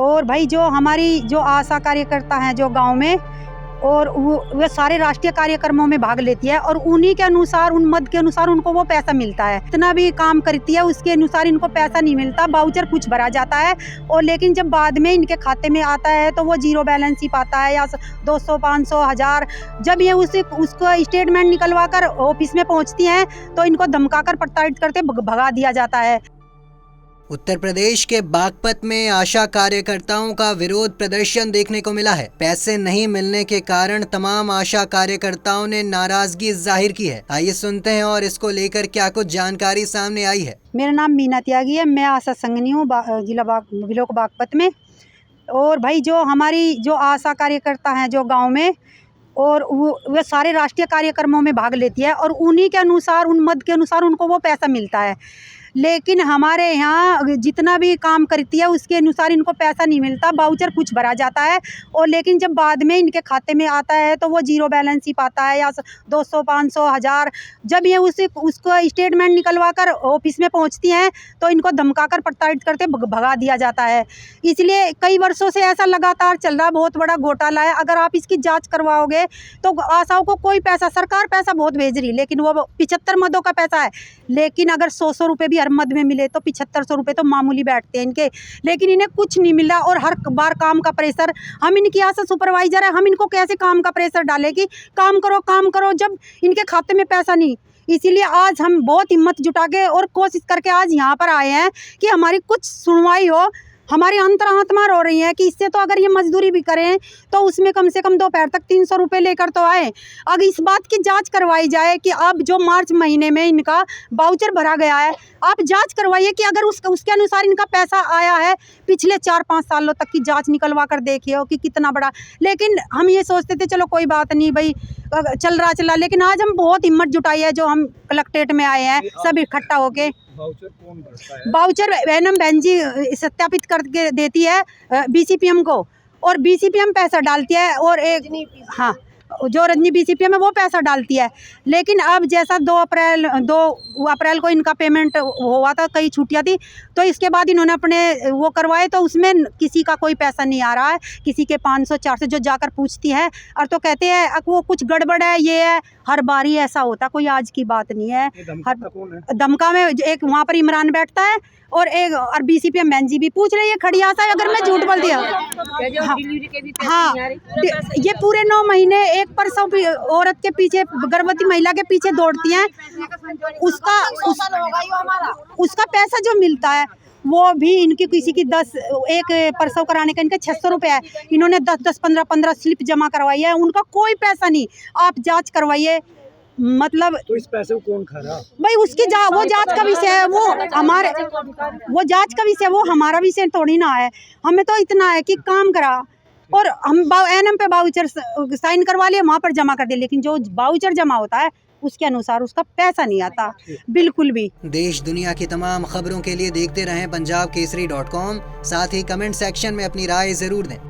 और भाई जो हमारी जो आशा कार्यकर्ता हैं जो गांव में, और वो सारे राष्ट्रीय कार्यक्रमों में भाग लेती है और उन्हीं के अनुसार, उन मद के अनुसार उनको वो पैसा मिलता है। इतना भी काम करती है उसके अनुसार इनको पैसा नहीं मिलता, वाउचर कुछ भरा जाता है और लेकिन जब बाद में इनके खाते में आता है तो वो जीरो बैलेंस ही पाता है, या 200 500 1000। जब ये उसको स्टेटमेंट निकलवा कर ऑफिस में पहुंचती हैं तो इनको धमका कर प्रताड़ित करते भगा दिया जाता है। उत्तर प्रदेश के बागपत में आशा कार्यकर्ताओं का विरोध प्रदर्शन देखने को मिला है। पैसे नहीं मिलने के कारण तमाम आशा कार्यकर्ताओं ने नाराजगी जाहिर की है। आइए सुनते हैं और इसको लेकर क्या कुछ जानकारी सामने आई है। मेरा नाम मीना त्यागी है, मैं आशा संघनी हूँ जिला ब्लॉक बागपत में। और भाई जो हमारी जो आशा कार्यकर्ता हैं जो गाँव में, और वो सारे राष्ट्रीय कार्यक्रमों में भाग लेती है और उन्हीं के अनुसार, उन मद के अनुसार उनको वो पैसा मिलता है। लेकिन हमारे यहाँ जितना भी काम करती है उसके अनुसार इनको पैसा नहीं मिलता, वाउचर कुछ भरा जाता है और लेकिन जब बाद में इनके खाते में आता है तो वो जीरो बैलेंस ही पाता है, या 200 500 1000। जब ये उसको स्टेटमेंट निकलवा कर ऑफिस में पहुंचती हैं तो इनको धमका कर प्रताड़ित करते भगा दिया जाता है। इसलिए कई वर्षों से ऐसा लगातार चल रहा, बहुत बड़ा घोटाला है। अगर आप इसकी जाँच करवाओगे तो आशाओं को कोई पैसा, सरकार पैसा बहुत भेज रही, लेकिन वो 75 मदों का पैसा है। लेकिन अगर 100 रुपये भी हर मद में मिले तो 7500 रुपये तो मामूली बैठते हैं इनके, लेकिन इन्हें कुछ नहीं मिला। और हर बार काम का प्रेशर, हम इनकी आशा सुपरवाइजर है, हम इनको कैसे काम का प्रेशर डालें कि काम करो जब इनके खाते में पैसा नहीं। इसीलिए आज हम बहुत हिम्मत जुटा के और कोशिश करके आज यहाँ पर आए हैं कि हमारी कुछ सुनवाई हो। हमारी अंतरात्मा रो रही है कि इससे तो अगर ये मजदूरी भी करें तो उसमें कम से कम दोपहर तक 300 रुपये लेकर तो आए। अगर इस बात की जांच करवाई जाए कि अब जो मार्च महीने में इनका वाउचर भरा गया है, आप जांच करवाइए कि अगर उसके अनुसार इनका पैसा आया है। पिछले 4-5 सालों तक की जांच निकलवा कर देखिए हो कि कितना बड़ा। लेकिन हम ये सोचते थे चलो कोई बात नहीं भाई, चल रहा, लेकिन आज हम बहुत हिम्मत जुटाई है जो हम कलेक्ट्रेट में आए हैं सब इकट्ठा होके। वाउचर कौन भरता है? वाउचर एनएम बहन जी सत्यापित करके देती है बीसीपीएम को, और बीसीपीएम पैसा डालती है, और एक हाँ जो रजनी बीसीपीएम है वो पैसा डालती है। लेकिन अब जैसा 2 अप्रैल को इनका पेमेंट हुआ था, कई छुट्टियां थी, तो इसके बाद इन्होंने अपने वो करवाए तो उसमें किसी का कोई पैसा नहीं आ रहा है। किसी के 500-400 जो जाकर पूछती है और तो कहते हैं वो कुछ गड़बड़ है, ये है। हर बार ही ऐसा होता, कोई आज की बात नहीं है। दमका में एक वहाँ पर इमरान बैठता है और एक और बीसीपीएम बहन जी भी पूछ रही है खड़ी आशा, अगर मैं झूठ बोल दिया। हाँ, ये पूरे 9 महीने एक प्रसव औरत के पीछे, गर्भवती महिला के पीछे दौड़ती हैं। उसका पैसा जो मिलता है वो भी इनकी किसी की 10 एक प्रसव कराने का इनका 600 रुपये है। इन्होंने 10-10 15-15 स्लिप जमा करवाई है, उनका कोई पैसा नहीं। आप जांच करवाइए। मतलब तो इस पैसे को कौन खा रहा भाई, उसकी वो जांच का विषय है, वो हमारे वो जांच का विषय, वो हमारा विषय थोड़ी ना है। हमें तो इतना है कि काम करा और हम एनएम पे वाउचर साइन करवा लिए, वहाँ पर जमा कर दिए, लेकिन जो वाउचर जमा होता है उसके अनुसार उसका पैसा नहीं आता बिल्कुल भी। देश दुनिया की तमाम खबरों के लिए देखते रहें punjabkesari.com। साथ ही कमेंट सेक्शन में अपनी राय जरूर दें।